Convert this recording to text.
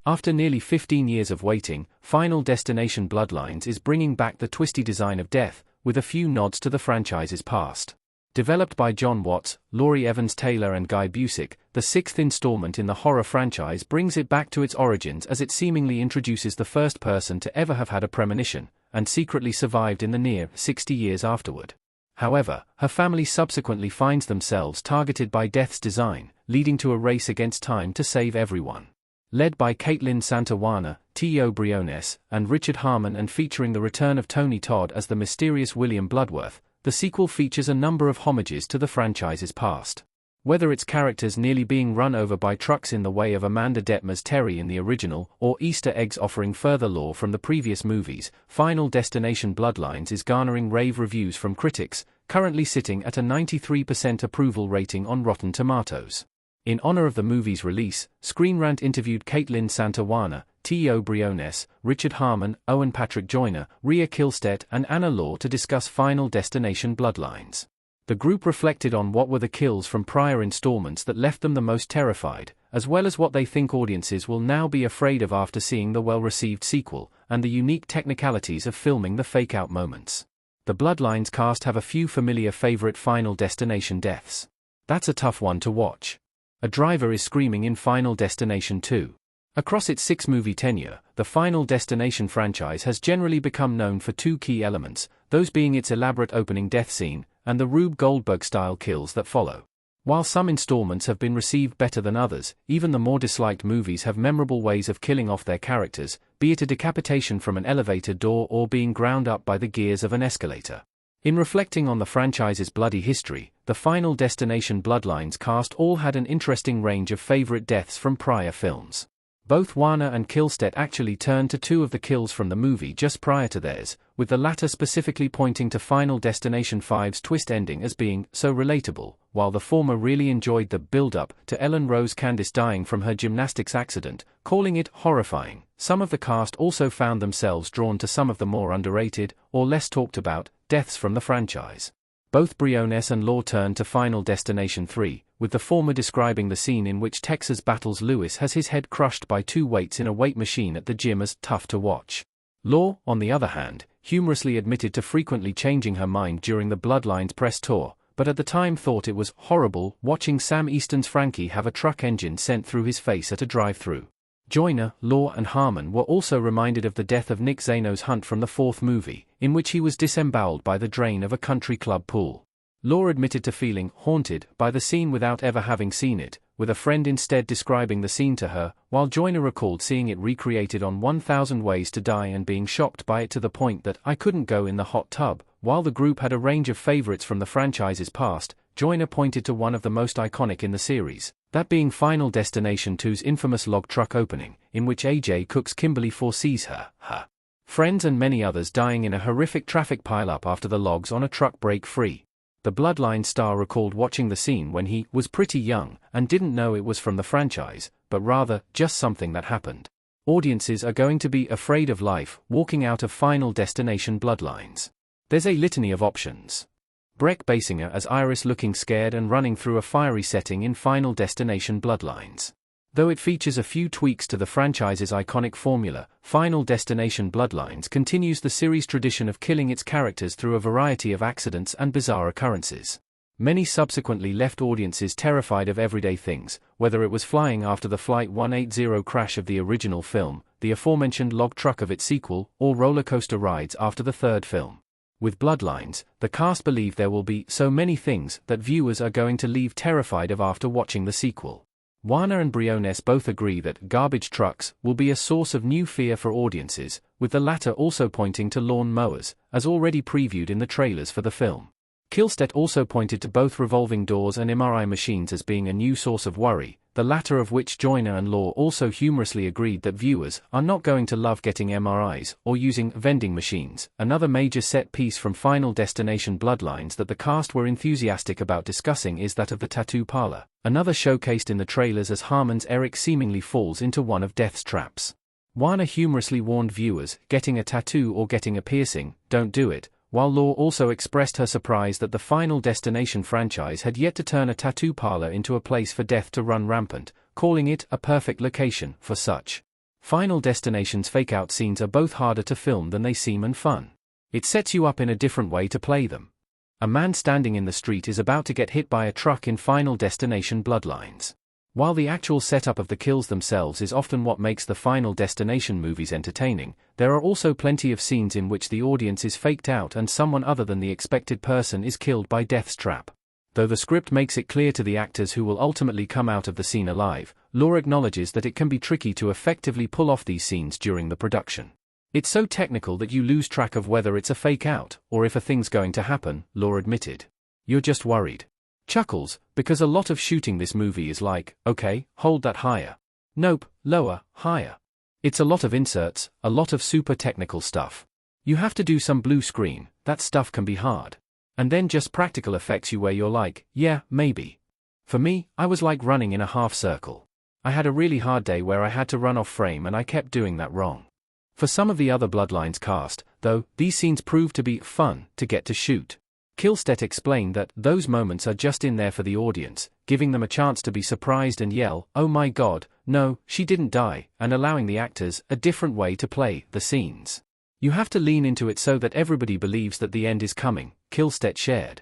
After nearly 15 years of waiting, Final Destination Bloodlines is bringing back the twisty design of death, with a few nods to the franchise's past. Developed by John Watts, Laurie Evans-Taylor and Guy Busick, the sixth installment in the horror franchise brings it back to its origins as it seemingly introduces the first person to ever have had a premonition, and secretly survived in the near 60 years afterward. However, her family subsequently finds themselves targeted by death's design, leading to a race against time to save everyone. Led by Caitlin Santawana, T.O. Briones, and Richard Harmon and featuring the return of Tony Todd as the mysterious William Bloodworth, the sequel features a number of homages to the franchise's past. Whether it's characters nearly being run over by trucks in the way of Amanda Detmer's Terry in the original, or Easter eggs offering further lore from the previous movies, Final Destination Bloodlines is garnering rave reviews from critics, currently sitting at a 93% approval rating on Rotten Tomatoes. In honor of the movie's release, Screen Rant interviewed Caitlin Santawana, T.O. Briones, Richard Harmon, Owen Patrick Joyner, Rhea Kihlstedt and Anna Law to discuss Final Destination Bloodlines. The group reflected on what were the kills from prior installments that left them the most terrified, as well as what they think audiences will now be afraid of after seeing the well-received sequel, and the unique technicalities of filming the fake-out moments. The Bloodlines cast have a few familiar favorite Final Destination deaths. That's a tough one to watch. A driver is screaming in Final Destination 2. Across its 6-movie tenure, the Final Destination franchise has generally become known for two key elements, those being its elaborate opening death scene, and the Rube Goldberg-style kills that follow. While some installments have been received better than others, even the more disliked movies have memorable ways of killing off their characters, be it a decapitation from an elevator door or being ground up by the gears of an escalator. In reflecting on the franchise's bloody history, the Final Destination Bloodlines cast all had an interesting range of favorite deaths from prior films. Both Warner and Kihlstedt actually turned to two of the kills from the movie just prior to theirs, with the latter specifically pointing to Final Destination 5's twist ending as being so relatable, while the former really enjoyed the build-up to Ellen Rose Candice dying from her gymnastics accident, calling it horrifying. Some of the cast also found themselves drawn to some of the more underrated, or less talked about, deaths from the franchise. Both Briones and Law turned to Final Destination 3, with the former describing the scene in which Texas battles Lewis has his head crushed by two weights in a weight machine at the gym as tough to watch. Law, on the other hand, humorously admitted to frequently changing her mind during the Bloodlines press tour, but at the time thought it was horrible watching Sam Easton's Frankie have a truck engine sent through his face at a drive-thru. Joyner, Law and Harmon were also reminded of the death of Nick Zano's Hunt from the fourth movie, in which he was disemboweled by the drain of a country club pool. Law admitted to feeling haunted by the scene without ever having seen it, with a friend instead describing the scene to her, while Joyner recalled seeing it recreated on 1000 Ways to Die and being shocked by it to the point that I couldn't go in the hot tub. While the group had a range of favorites from the franchise's past, Joyner pointed to one of the most iconic in the series, that being Final Destination 2's infamous log truck opening, in which AJ Cook's Kimberly foresees her friends and many others dying in a horrific traffic pileup after the logs on a truck break free. The Bloodline star recalled watching the scene when he was pretty young and didn't know it was from the franchise, but rather just something that happened. Audiences are going to be afraid of life walking out of Final Destination Bloodlines. There's a litany of options. Breck Basinger as Iris looking scared and running through a fiery setting in Final Destination Bloodlines. Though it features a few tweaks to the franchise's iconic formula, Final Destination Bloodlines continues the series' tradition of killing its characters through a variety of accidents and bizarre occurrences. Many subsequently left audiences terrified of everyday things, whether it was flying after the Flight 180 crash of the original film, the aforementioned log truck of its sequel, or roller coaster rides after the third film. With Bloodlines, the cast believe there will be so many things that viewers are going to leave terrified of after watching the sequel. Warner and Briones both agree that garbage trucks will be a source of new fear for audiences, with the latter also pointing to lawn mowers, as already previewed in the trailers for the film. Kihlstedt also pointed to both revolving doors and MRI machines as being a new source of worry, the latter of which Joyner and Law also humorously agreed that viewers are not going to love getting MRIs or using vending machines. Another major set piece from Final Destination Bloodlines that the cast were enthusiastic about discussing is that of the tattoo parlor, another showcased in the trailers as Harmon's Eric seemingly falls into one of Death's traps. Warner humorously warned viewers, getting a tattoo or getting a piercing, don't do it, while Law also expressed her surprise that the Final Destination franchise had yet to turn a tattoo parlor into a place for death to run rampant, calling it a perfect location for such. Final Destination's fake-out scenes are both harder to film than they seem and fun. It sets you up in a different way to play them. A man standing in the street is about to get hit by a truck in Final Destination Bloodlines. While the actual setup of the kills themselves is often what makes the Final Destination movies entertaining, there are also plenty of scenes in which the audience is faked out and someone other than the expected person is killed by death's trap. Though the script makes it clear to the actors who will ultimately come out of the scene alive, lore acknowledges that it can be tricky to effectively pull off these scenes during the production. It's so technical that you lose track of whether it's a fake out, or if a thing's going to happen, lore admitted. You're just worried. Chuckles, because a lot of shooting this movie is like, okay, hold that higher. Nope, lower, higher. It's a lot of inserts, a lot of super technical stuff. You have to do some blue screen, that stuff can be hard. And then just practical effects where you're like, yeah, maybe. For me, I was like running in a half circle. I had a really hard day where I had to run off frame and I kept doing that wrong. For some of the other Bloodlines cast, though, these scenes proved to be fun to get to shoot. Kihlstedt explained that those moments are just in there for the audience, giving them a chance to be surprised and yell, "Oh my God, no, she didn't die," and allowing the actors a different way to play the scenes. You have to lean into it so that everybody believes that the end is coming, Kihlstedt shared.